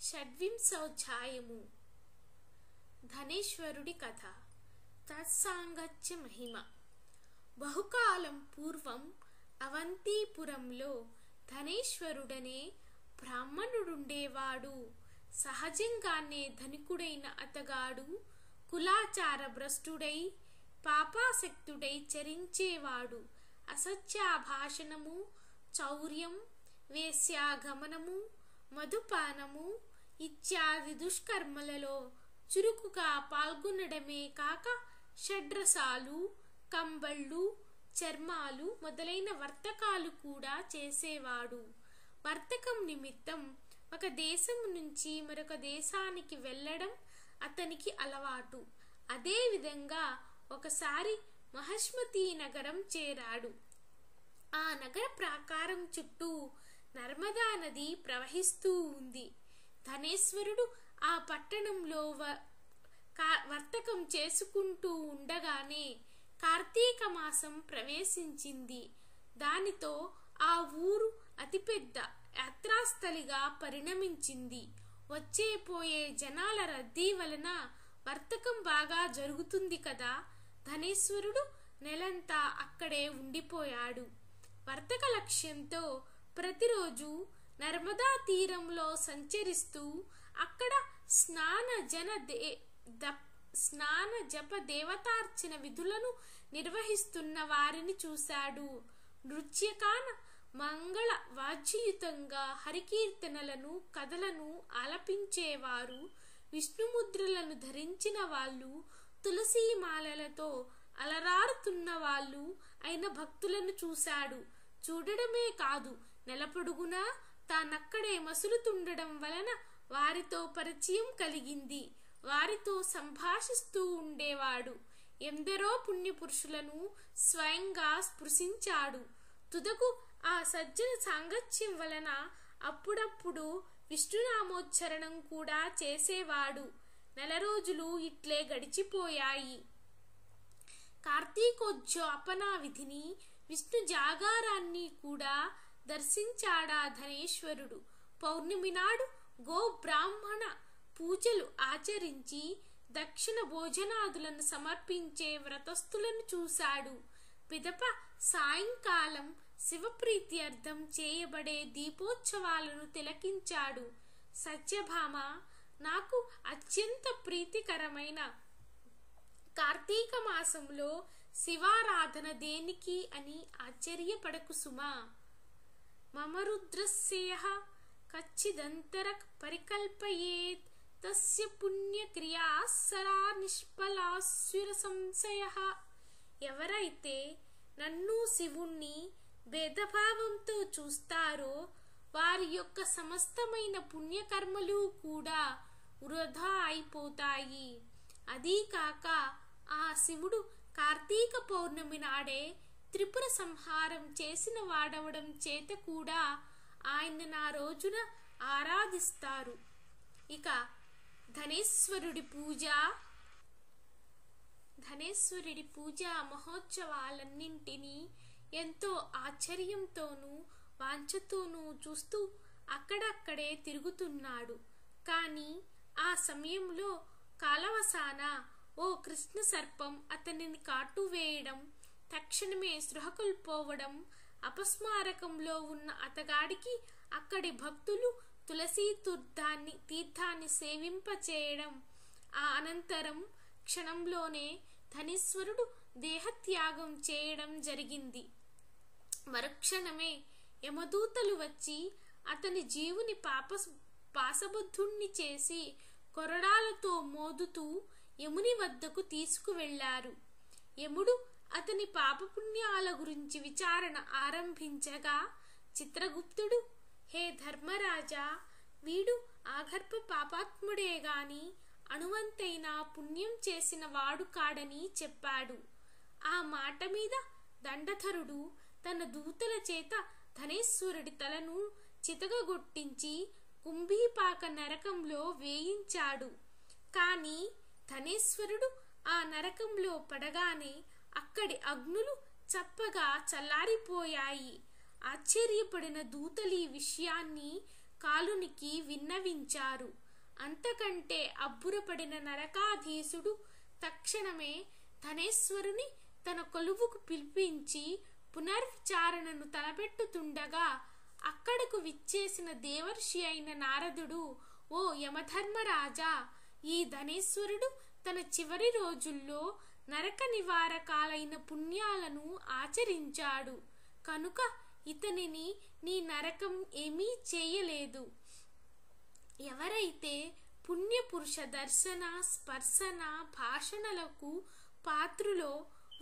షడ్వింశోధ్యాయము. ధనేశ్వరుడి కథ. తత్సాంగత్య మహిమ. బహుకాలం పూర్వం అవంతిపురంలో ధనేశ్వరుడనే బ్రాహ్మణుడుండేవాడు. సహజంగానే ధనికుడైన అతగాడు కులాచార భ్రష్టుడై పాపాసక్తుడై చరించేవాడు. అసత్యాభాషణము, చౌర్యం, వేశ్యాగమనము, మధుపానము ఇత్యాది దుష్కర్మలలో చురుకుగా పాల్గొనడమే కాక షడ్రసాలు, కంబళ్ళు, చర్మాలు మొదలైన వర్తకాలు కూడా చేసేవాడు. వర్తకం నిమిత్తం ఒక దేశం నుంచి మరొక దేశానికి వెళ్ళడం అతనికి అలవాటు. అదే విధంగా ఒకసారి మహిష్మతి నగరం చేరాడు. ఆ నగర ప్రాకారం చుట్టూ నర్మదా నది ప్రవహిస్తూ ఉంది. ధనేశ్వరుడు ఆ పట్టణంలో వర్తకం చేసుకుంటూ ఉండగానే కార్తీక మాసం ప్రవేశించింది. దానితో ఆ ఊరు అతిపెద్ద యాత్రాస్థలిగా పరిణమించింది. వచ్చే పోయే జనాల రద్దీ వలన వర్తకం బాగా జరుగుతుంది కదా. ధనేశ్వరుడు నెలంతా అక్కడే ఉండిపోయాడు. వర్తక లక్ష్యంతో ప్రతిరోజు నర్మదా తీరంలో సంచరిస్తూ అక్కడ స్నాన జప దేవతార్చన విధులను నిర్వహిస్తున్న వారిని చూశాడు. నృత్యకాన మంగళ వాద్యయుతంగా హరికీర్తనలను, కథలను ఆలపించేవారు, విష్ణుముద్రలను ధరించిన వాళ్ళు, తులసీమాలలతో అలరారుతున్న వాళ్ళు అయిన భక్తులను చూశాడు. చూడడమే కాదు, నెలపొడుగునా తానక్కడే మసులుతుండడం వలన వారితో పరిచయం కలిగింది. వారితో సంభాషిస్తూ ఉండేవాడు. ఎందరో పుణ్యపురుషులను స్వయంగా స్పృశించాడు. తుదకు ఆ సజ్జన సాంగత్యం వలన అప్పుడప్పుడు విష్ణునామోచ్చరణం కూడా చేసేవాడు. 4 రోజులు ఇట్లే గడిచిపోయాయి. కార్తీకోద్యాపనా విధిని, విష్ణు జాగారాన్ని కూడా దర్శించాడా ధనేశ్వరుడు. పౌర్ణమి నాడు గో బ్రాహ్మణ పూజలు ఆచరించి దక్షిణ భోజనాదులను సమర్పించే వ్రతస్థులను చూశాడు. పిదప సాయంకాలం శివప్రీత్యర్థం చేయబడే దీపోత్సవాలను తిలకించాడు. సత్యభామ, నాకు అత్యంత ప్రీతికరమైన కార్తీక మాసంలో శివారాధన దేనికి అని ఆశ్చర్యపడకు సుమా. మమ రుద్రస్యేహ కచ్చిదంతర పరికల్పయేత్ తస్య పుణ్యక్రియాస్సరా నిష్ఫలాస్సుర సంశయః. ఎవరైతే నన్ను శివుణ్ణి భేదభావంతో చూస్తారో వారి యొక్క సమస్తమైన పుణ్యకర్మలు కూడా వృధా అయిపోతాయి. అదీ కాక ఆ శివుడు కార్తీక పౌర్ణమి నాడే త్రిపుర సంహారం చేసిన వాడవడం చేత కూడా ఆయన నా రోజున ఆరాధిస్తారు. ఇక ధనేశ్వరుడి పూజ మహోత్సవాలన్నింటినీ ఎంతో ఆశ్చర్యంతోనూ వాంఛతోనూ చూస్తూ అక్కడక్కడే తిరుగుతున్నాడు. కానీ ఆ సమయంలో కాలవసాన ఓ కృష్ణ సర్పం అతనిని కాటువేయడం, తక్షణమే స్పృహ కోల్పోవడం, అపస్మారకంలో ఉన్న అతగాడికి అక్కడి భక్తులు తులసీ తీర్థాన్ని సేవింపచేయడం, ఆ అనంతరం క్షణంలోనే ధనేశ్వరుడు దేహత్యాగం చేయడం జరిగింది. మరుక్షణమే యమదూతలు వచ్చి అతని జీవుని పాశబద్ధుణ్ణి చేసి కొరడాలతో మోదుతూ యముని వద్దకు తీసుకువెళ్లారు. యముడు అతని పాపపుణ్యాల గురించి విచారణ ఆరంభించగా చిత్రగుప్తుడు, హే ధర్మరాజా, వీడు ఆగర్భ పాపాత్ముడే గాని అణువంతైన పుణ్యం చేసిన వాడు కాడని చెప్పాడు. ఆ మాట మీద దండధరుడు తన దూతల చేత ధనేశ్వరుడి తలను చితగగొట్టించి కుంభీపాక నరకంలో వేయించాడు. కాని ధనేశ్వరుడు ఆ నరకంలో పడగానే అక్కడి అగ్నులు చప్పగా చల్లారిపోయాయి. ఆశ్చర్యపడిన దూతలీ విషయాన్ని బాలునికి విన్నవించారు. అంతకంటే అబ్బురపడిన నరకాధీశుడు తక్షణమే ధనేశ్వరుని తన కొలువుకు పిలిపించి పునర్విచారణను తలపెట్టుతుండగా అక్కడకు విచ్చేసిన దేవర్షి అయిన నారదుడు, ఓ యమధర్మరాజా, ఈ ధనేశ్వరుడు తన చివరి రోజుల్లో నరక నివారకాలైన పుణ్యాలను ఆచరించాడు కనుక ఇతనిని నీ నరకం ఏమీ చేయలేదు. ఎవరైతే పుణ్యపురుష దర్శన స్పర్శన భాషణలకు పాత్రులో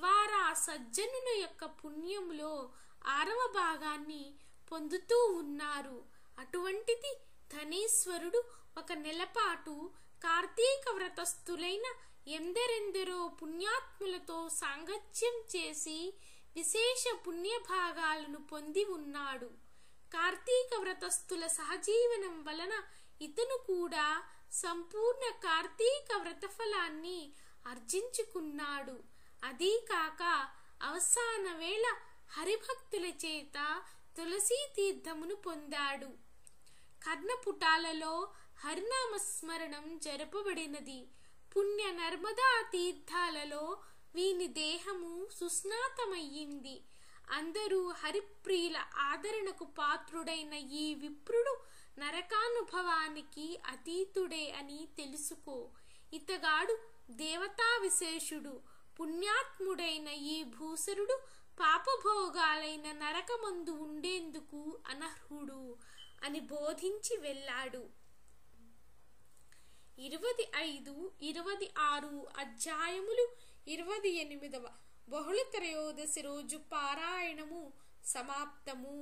వారా సజ్జనుల యొక్క పుణ్యములో 6వ భాగాన్ని పొందుతూ ఉన్నారు. అటువంటిది ధనేశ్వరుడు 1 నెలపాటు కార్తీక వ్రతస్థులైన ఎందరెందరో పుణ్యాత్ములతో సాంగత్యం చేసి విశేష పుణ్యభాగాలను పొంది ఉన్నాడు. కార్తీక వ్రతస్థుల సహజీవనం వలన ఇతను కూడా సంపూర్ణ కార్తీక వ్రతఫలాన్ని ఆర్జించుకున్నాడు. అదీ కాక అవసాన వేళ హరిభక్తుల చేత తులసీ తీర్థమును పొందాడు. కర్ణపుటాలలో హరినామస్మరణం జరపబడినది. పుణ్య నర్మదా తీర్థాలలో వీని దేహము సుస్నాతమయ్యింది. అందరూ హరిప్రియుల ఆదరణకు పాత్రుడైన ఈ విప్రుడు నరకానుభవానికి అతీతుడే అని తెలుసుకో. ఇతగాడు దేవతా విశేషుడు. పుణ్యాత్ముడైన ఈ భూసరుడు పాపభోగాలైన నరకమందు ఉండేందుకు అనర్హుడు అని బోధించి వెళ్ళాడు. 25, 26 అధ్యాయములు 28వ బహుళ త్రయోదశి రోజు పారాయణము సమాప్తము.